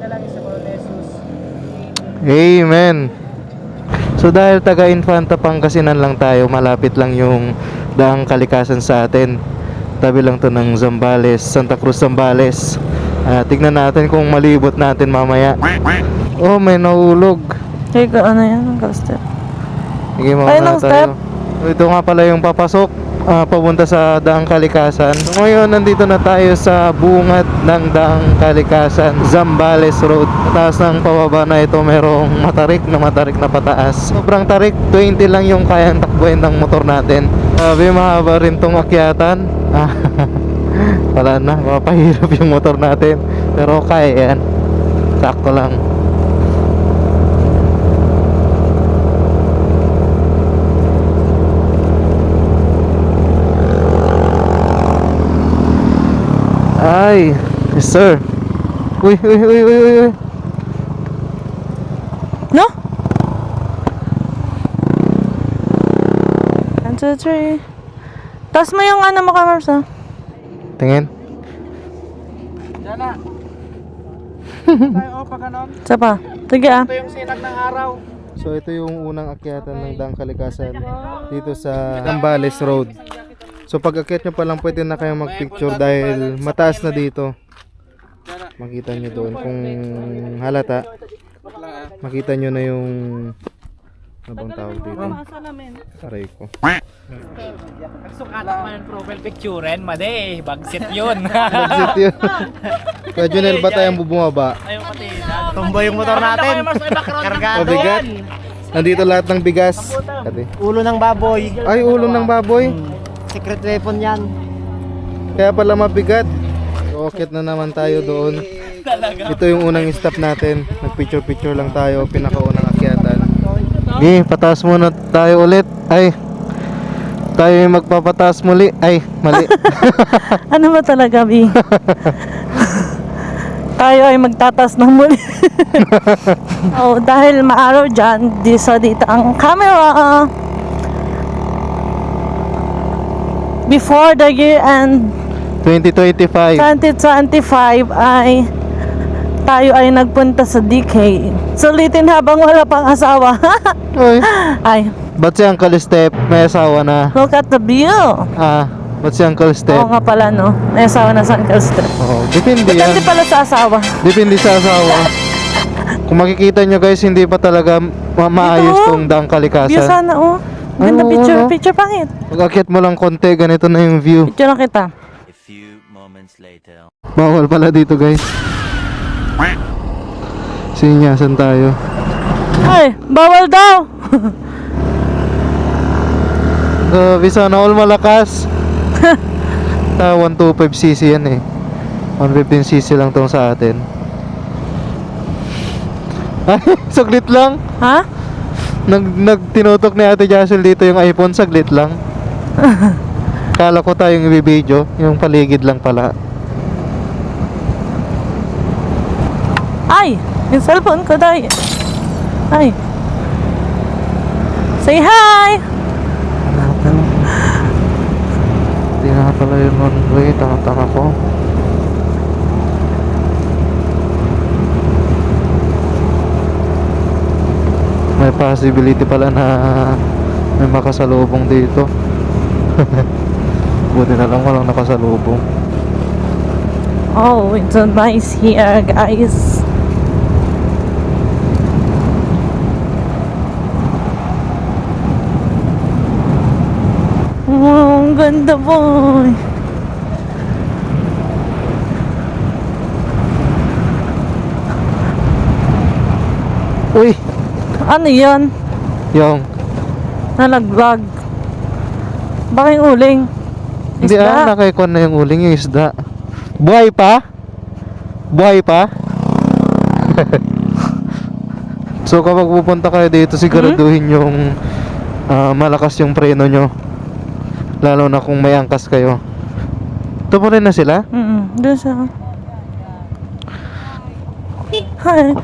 na lang sa mga Jesus. Amen. So dahil taga Infanta Pangasinan lang tayo, malapit lang yung daang kalikasan sa atin. Tabi lang to ng Zambales, Santa Cruz Zambales. Tignan natin kung malibot natin mamaya. Oh, may nahulog. Teka, ano yan? Ang step. Sige, Ay, mamaya ng step. tayo. Ito nga pala yung papasok papunta sa daang kalikasan. So ngayon nandito na tayo sa bungad ng daang kalikasan, Zambales Road. Taas ng pababa na ito, merong matarik na pataas. Sobrang tarik, 20 lang yung kayang takbuhin ng motor natin. Sabi, mahaba rin tong akyatan. Wala na, mapahirap yung motor natin. Pero kaya yan, sakto lang. Ay, yes sir. Uy. No? 1, 2, 3. Taas mo yung ano mo, Kamars, ha? Tingin. Diyan na. Tayo pag ganon. Isa pa. Sige, ah. Ito yung sinag ng araw. So ito yung unang akyatan ng daang kalikasan dito sa Zambales Road. So pag akyat nyo pa lang pwede na kayong magpicture dahil mataas na dito. Makita nyo doon kung halata. Makita nyo na yung ano bang tawag dito? Aray ko. Nagsukatan mo yung profile picture, made. Bagsit yun. Exit yun. Kaya Junel ba tayong bumaba? Ayaw pati. Tumbo yung motor natin. Kargado. Mabigat. Nandito lahat ng bigas. Ate. Ulo ng baboy. Ay, ulo ng baboy. Secret weapon yan. Kaya pala mabigat. So, akit na naman tayo doon. Ito yung unang stop natin. Nagpicture-picture lang tayo. Pinakaunang akyatan. Okay, pataas muna tayo ulit. Ay, tayo yung magpapataas muli. Ay, mali. Ano ba talaga, B? Tayo ay magtatas ng muli. Oh, dahil maaraw dyan, dito ang camera. Before the year end 2025. 2025 ay tayo ay nagpunta sa DK. Sulitin habang wala pang asawa. Ay, Ay, ba't si Uncle Step may asawa na? look at the view. Ba't si Uncle Step? Oo nga pala, no? May asawa na sa Uncle Step. Oo, depende Depende yan. pala sa asawa. Depende sa asawa. Kung makikita nyo guys, hindi pa talaga maayos Ito, tong daang View kalikasan. sana, oh. Ganda Oo, picture. no? Picture pangit. Pag-akyat mo lang konti, ganito na yung view. Picture lang kita. A few moments later. Bawal pala dito guys. Sinyasan tayo. Ay, bawal daw. Grabe, sana all malakas. 125cc yan eh. 115cc lang tong sa atin. Ay, saglit lang. Ha? Tinutok ni Ate Jassel dito yung iPhone, saglit lang. Kala ko tayong i-video, yung paligid lang pala. Ay, yung cellphone ko dahil. Ay. Say hi! Natin. Hindi nga pala yung runway, tanga-tanga ko. May possibility pala na may makasalubong dito. Buti na lang walang nakasalubong. Oh, it's so nice here, guys. Wow, ang ganda, boy. Uy! Ano yan? Yung Nalaglag. Baka yung uling. hindi nakaikon na yung uling, yung isda. Buhay pa? Buhay pa? So kapag pupunta kayo dito, siguraduhin yung malakas yung preno nyo. Lalo na kung may angkas kayo. Tumurin na sila? Doon sa... Hi.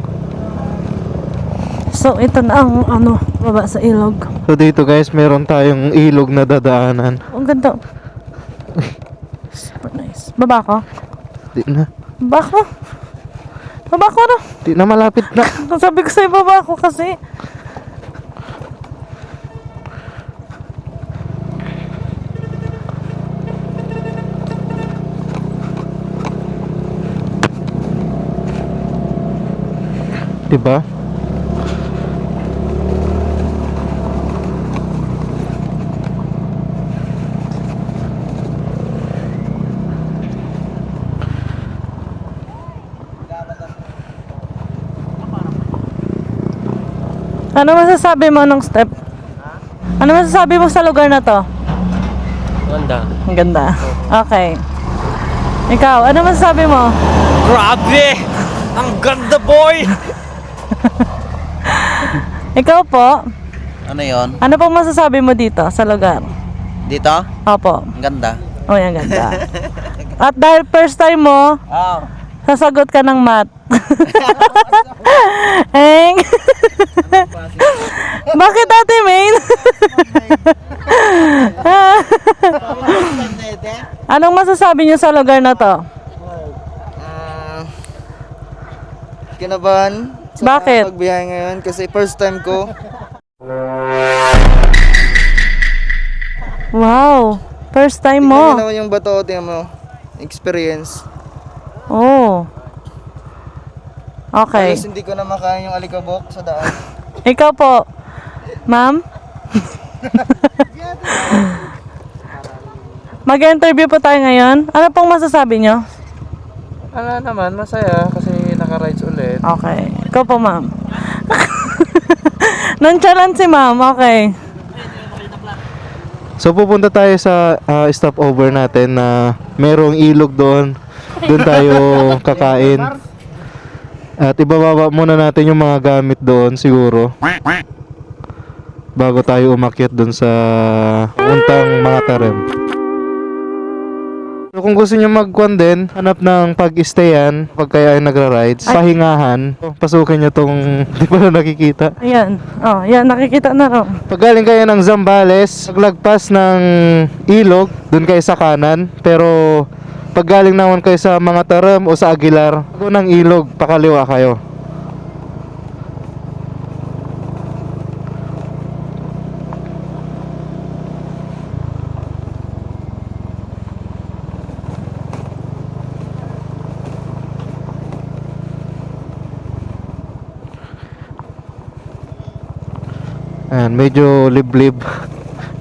So, ito na ang ano, baba sa ilog. So dito guys, meron tayong ilog na dadaanan. Ang ganda. Super nice. Baba ko? Di na. Baba ko? Baba ko na. Di na malapit na. Sabi ko sa'yo, baba ako kasi. Diba? Ano masasabi mo nung step? Ano masasabi mo sa lugar na to? Ganda. Ang ganda. Okay. Ikaw, ano masasabi mo? Grabe! Ang ganda, boy! Ikaw po, Ano yon? ano pong masasabi mo dito sa lugar? Dito? Opo. Ang ganda. Oh, yan ganda. At dahil first time mo, sasagot ka ng math. Eng. Bakit Ate Main? Anong masasabi niyo sa lugar na to? Kinabahan sa Bakit? pagbiyahe ngayon kasi first time ko. Wow, first time Tingnan mo mo. naman yung bato, tingnan mo. Experience. Oh. Okay. Halos hindi ko na makain yung alikabok sa daan. Ikaw po, ma'am? Mag-interview po tayo ngayon. Ano pong masasabi nyo? Wala naman, masaya kasi naka-rides ulit. Okay. Ikaw po, ma'am. Nonchalant si ma'am. Okay. So pupunta tayo sa stopover natin na merong ilog doon. Doon tayo kakain. At ibababa muna natin yung mga gamit doon siguro. Bago tayo umakyat doon sa puntang mga tarem. So kung gusto niyo magkuan din, hanap ng pag-stayan pag kayo ay nagra-rides, pahingahan, pasukin niyo tong di pa na nakikita. Ayan. Oh, yan. Nakikita na raw. Pag galing kayo ng Zambales, paglagpas ng ilog, doon kayo sa kanan. Pero pag galing naman kayo sa mga Taram o sa Aguilar, bago ng ilog, pakaliwa kayo. Ayan, medyo liblib.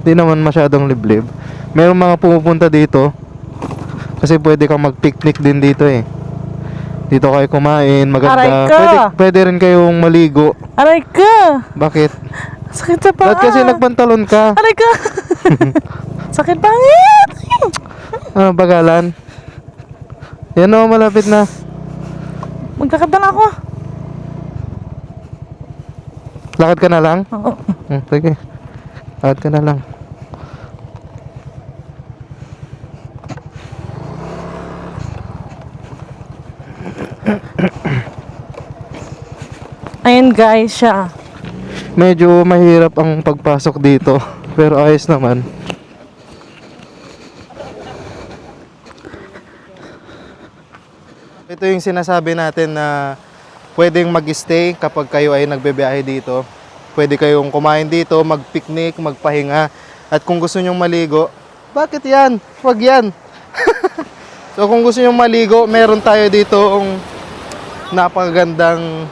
Hindi naman masyadong liblib. Merong mga pumupunta dito kasi pwede kang mag-picnic din dito eh. Dito kayo kumain, maganda. Aray ka! Pwede rin kayong maligo. Aray ka! Bakit? Sakit sa paa. Ba't kasi nagpantalon ka? Aray ka! Sakit pangit! Ano, bagalan? Yan o, malapit na. Magkakadang ako. Lakad ka na lang? Oo. Sige. Lakad ka na lang. Ayun guys siya. Medyo mahirap ang pagpasok dito. Pero ayos naman. Ito yung sinasabi natin na pwedeng mag-stay kapag kayo ay nagbebiyahe dito. Pwede kayong kumain dito, mag-picnic, magpahinga. At kung gusto nyong maligo, bakit yan? Huwag yan. So kung gusto nyong maligo, meron tayo dito ang napakagandang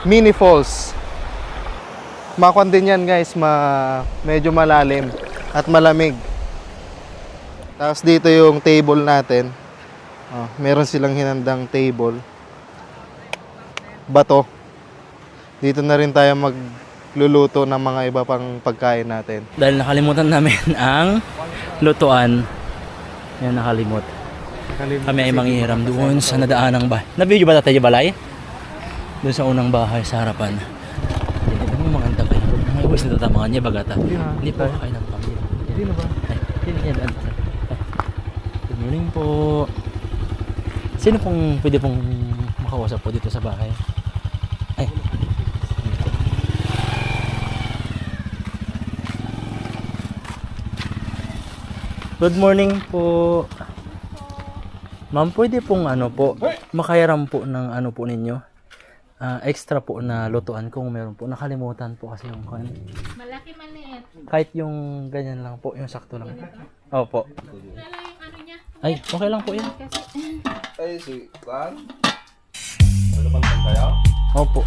mini falls. Makuan din yan guys, medyo malalim at malamig. Tapos dito yung table natin. Meron silang hinandang table. Bato. Dito na rin tayo magluluto ng mga iba pang pagkain natin. Dahil nakalimutan namin ang lutuan. Yan, nakalimot. Kami ay manghihiram doon sa nadaanang bahay. Na-video ba tayo balay? Doon sa unang bahay sa harapan. Hindi ba mga maganda kayo? Mga iwas na tatamangan niya bagata. Hindi po kayo ng pamilya. Hindi na ba? Good morning po. Sino pong pwede pong makausap po dito sa bahay? Ay. Good morning po. Ma'am, pwede pong ano po, makayaram po ng ano po ninyo? extra po na lutuan kung meron po. Nakalimutan po kasi yung kan. Malaki maliit. Kahit yung ganyan lang po, yung sakto lang. Opo. Lala yung ano niya. Ay, okay lang po yun. Ay, si Juan? Opo.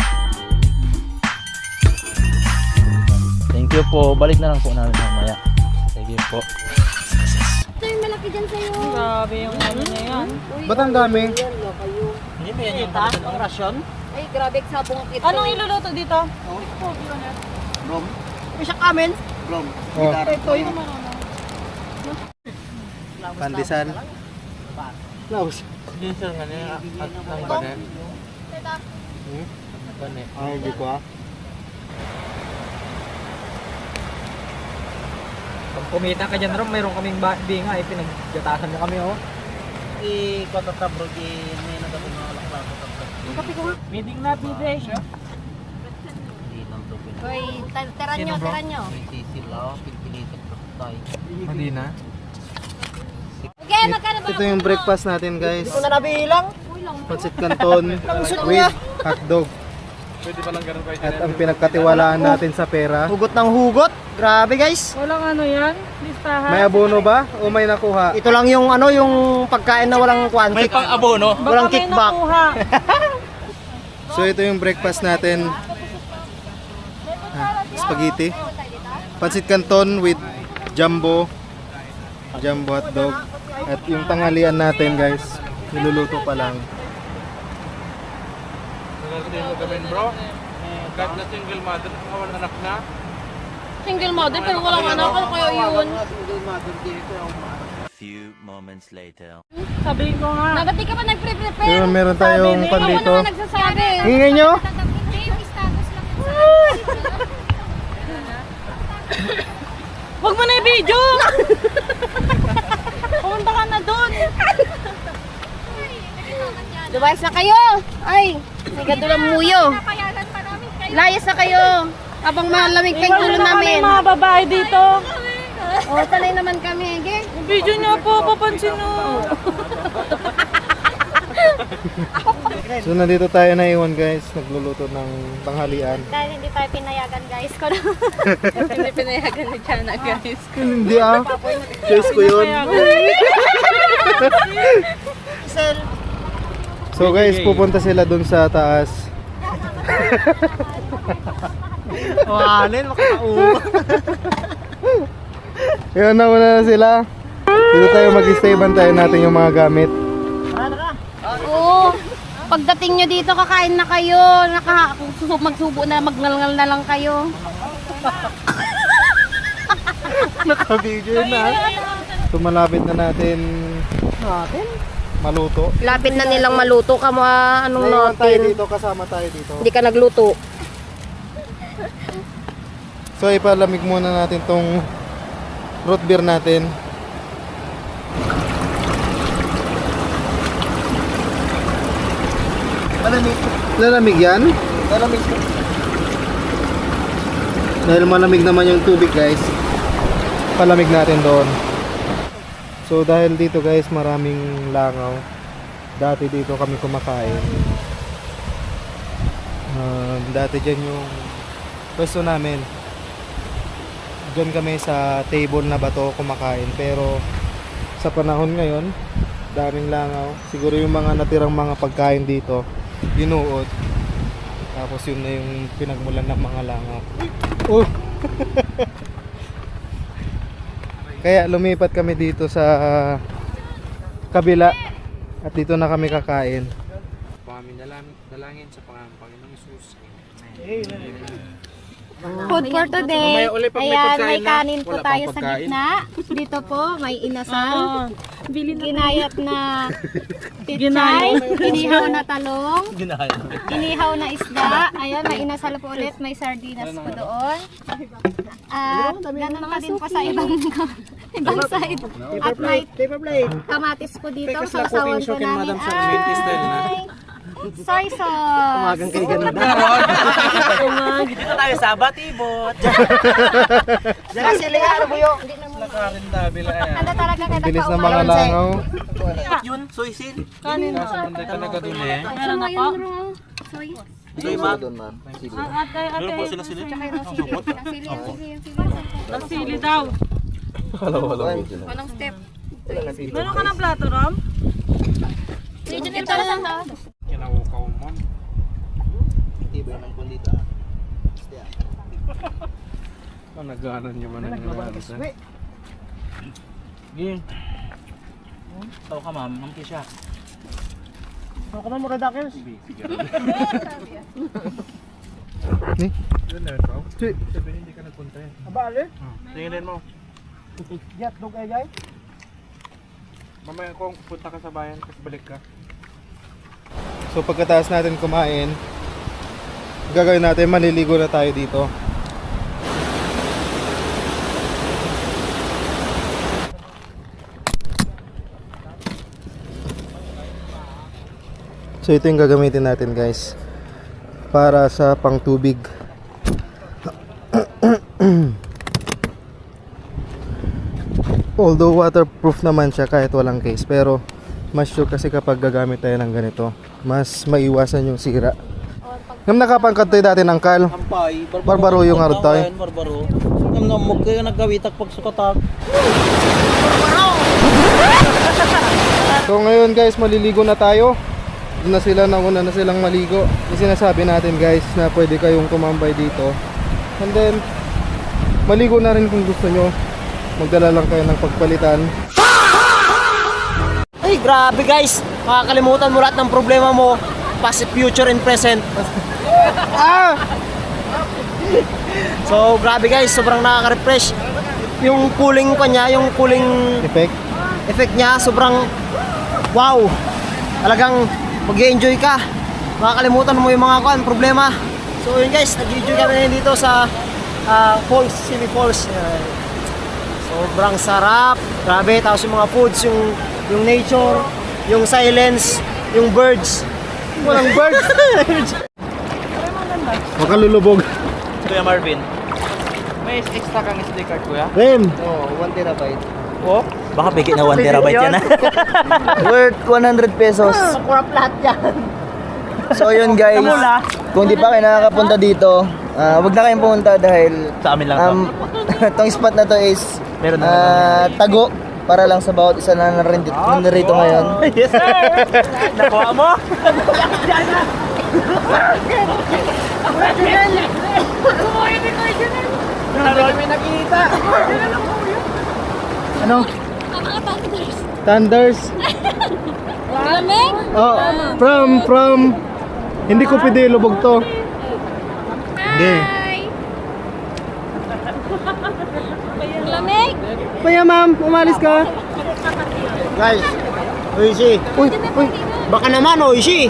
Thank you po. Balik na lang po namin mamaya. Thank you po. Ito yung malaki dyan sa'yo. Grabe yung ano na yan. Ba't ang dami? Hindi mo yan yung rasyon? Ay, grabe sabong ito. Anong iluluto dito? Oh. Pandesal. Laos. Minsan nga niya at ang bane. Bane. Ay, hindi ko ah. Pag kumita ka dyan, Rom, mayroon kaming binga eh, pinaggatasan na kami, oh. I-kotatabro may nagabong mga lakla. Meeting na, Pide. Hoy, tiran nyo, tiran nyo. Hindi na. Okay, magkano ba? Ito yung breakfast natin, guys. Ito na nabilang. Pancit canton with hotdog. At ang pinagkatiwalaan natin sa pera. Hugot ng hugot. Grabe, guys. Walang ano yan? Listahan? May abono ba o may nakuha? Ito lang yung ano, yung pagkain na walang kwan. May pang-abono. Baka walang may kickback. nakuha. So ito yung breakfast natin. Spaghetti. Pancit canton with jumbo hotdog. At yung tanghalian natin, guys, niluluto pa lang. Single mother, pero walang anak. Ano kayo yun? A few moments later. Sabi ko nga. Ba't di ka pa nagpre-prepare? Pero meron tayong pan dito. Ako naman nagsasabi. Hingin nyo? Hindi, yung status lang yun sa Huwag mo na i-video! Pumunta ka na doon. Lumayas na kayo! Ay, may gando ng muyo. Layas na kayo. Habang malamig pa yung ulo namin. Mga babae dito. O, talay naman kami. Okay? Video niyo po, papansin nyo. So nandito tayo na iwan, guys, nagluluto ng tanghalian. Dahil hindi tayo pinayagan, guys. Hindi pinayagan ni Chana, guys. Hindi ah. Choice ko yun. So guys, pupunta sila dun sa taas. Wanin, makakauwa. Yun na muna na sila. Dito tayo mag-stay, bantayan natin yung mga gamit. Oo. Pagdating nyo dito, kakain na kayo. Magsubo na, magngalngal na lang kayo. Naka-video na. So malapit na natin maluto. Lapit na nilang maluto ka mo. Anong Naiwan tayo natin? dito, kasama tayo dito. Hindi ka nagluto. So ipalamig muna natin tong root beer natin. Lalamig yan? Lalamig ko. Dahil malamig naman yung tubig, guys, palamig natin doon. So dahil dito, guys, maraming langaw. Dati dito kami kumakain. Dati dyan yung pwesto namin. Diyan kami sa table na bato kumakain. Pero sa panahon ngayon, daming langaw. Siguro yung mga natirang mga pagkain dito binuod. Tapos yun na yung pinagmulan ng mga langaw. Oh! Kaya lumipat kami dito sa kabila. At dito na kami kakain. Dalangin sa Panginoong Isus. Food for today. Ayan, may kanin po tayo sa gitna. Dito po, may inasal. Ginayat na pichay. Inihaw na talong. Inihaw na isda. Ayan, may inasal po ulit. May sardinas po doon. At ganun pa din po sa ibang side. At may kamatis po dito. Sausawan po namin. Ay! Soy sauce. Umagang kay ganda. Dito tayo sa Batibot. Kasi ligar mo yung Ano talaga kayo Bilis ng mga langaw. Yun, soy sil. Kanin mo. Talaga dun eh. Meron na po? Soy. Doon, ma'am. Sige. Meron po sila sila. Sili daw. Walang step. Meron ka ng plato, Ram? Regional para sa taas. Tiba ng pundita. Game. Tao ka ma'am, ma'am Kisha. Ako man mura dakils. Ni? Aba, ali? Tingin mo. Yat, dog ay gay. Mamaya kung punta ka sa bayan, tapos balik ka. So pagkatapos natin kumain, gagawin natin, maliligo na tayo dito. So ito yung gagamitin natin guys para sa pangtubig. Although waterproof naman siya kahit walang case, pero mas sure kasi kapag gagamit tayo ng ganito, mas maiwasan yung sira. Ngam nakapangkat tayo dati ng kal. Barbaro yung harod tayo. Barbaro. Ngam namog kayo naggawitak pag sukatak. So ngayon guys, maliligo na tayo. Doon na sila, nauna na silang maligo. Yung sinasabi natin guys na pwede kayong tumambay dito. And then, maligo na rin kung gusto nyo. Magdala lang kayo ng pagpalitan. Ay, grabe guys. Makakalimutan mo lahat ng problema mo. Past, future, and present. So, grabe guys. Sobrang nakaka-refresh. Yung cooling pa niya, yung cooling effect niya, sobrang wow. Talagang mag-enjoy ka. Makakalimutan mo yung mga problema. So yun guys, nag-enjoy kami ngayon dito sa Falls, Simi Falls. Sobrang sarap. Grabe, tapos yung mga foods, yung nature, yung silence, yung birds. Walang birds. Makalulubog. Kuya Marvin. May extra kang SD card, kuya? Rem! Oo, 1 terabyte. Oh? Baka bigit na 1 terabyte yan ha. Worth 100 pesos. Kurap lahat yan. So yun guys, kung di pa kayo nakakapunta dito, wag na kayong pumunta dahil Sa amin lang to. tong spot na to is Meron na tago para lang sa bawat isa na narito ngayon. Yes sir! Nakuha mo? May nakita. Ano? Thunders. Lamig? Oh, from hindi ko pwede lubog to. Hindi. Lamig? Kaya ma'am, umalis ka. Guys, Oishi. Uy, Baka naman, Oishi.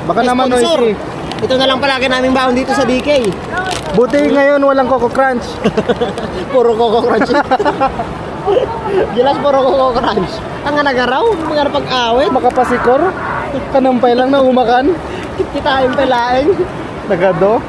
baka naman Sponsor. noisy. Ito na lang palagi naming baon dito sa DK. Buti ngayon walang Coco Crunch. Puro Coco Crunch. Gilas puro Coco Crunch. Ang nagaraw, mga pag-awit. Makapasikor. Kanampay lang na umakan. Kita yung pelaing. Nagado.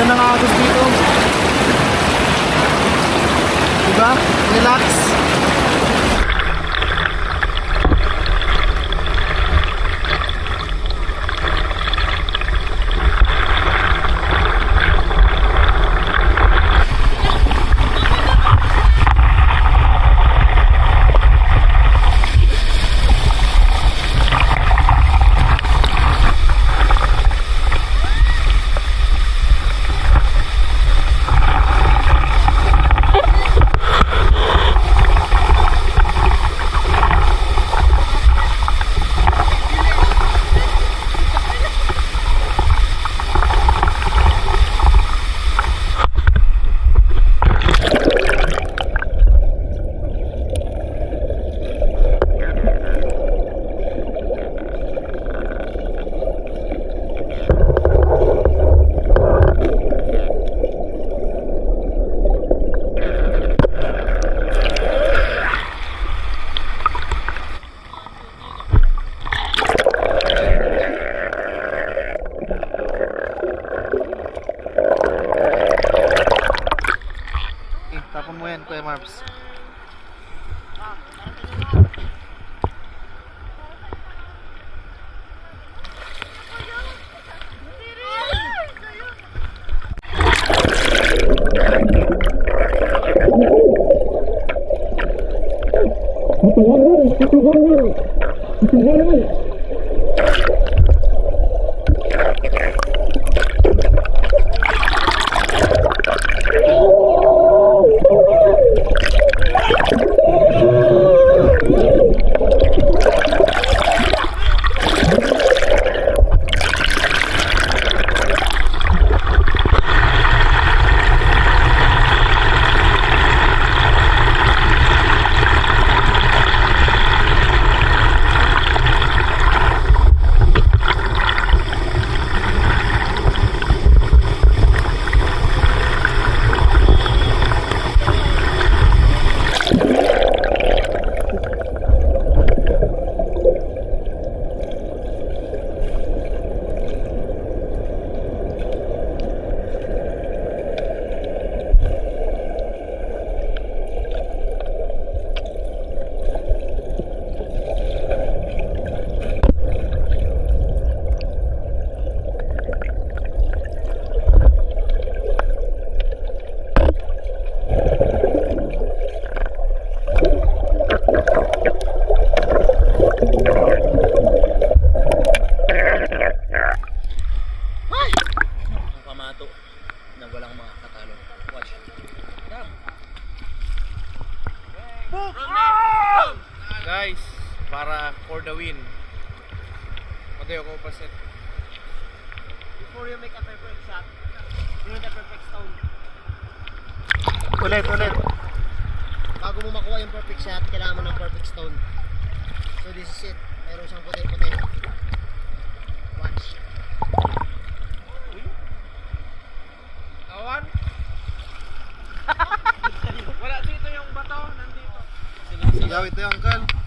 Ganda ng agos dito. Diba? Relax. Hawakan mo yan, Kuya Marbs. Pamato na walang mga katalo. Watch. Guys, para for the win. Mateo ko pa set. Before you make a perfect shot, you need a perfect stone. Ulit. Bago mo makuha yung perfect shot, kailangan mo ng perfect stone. So this is it. Meron siyang puti-puti. Watch. Kawan? Wala dito yung bato, nandito. Yaw ito yung Uncle.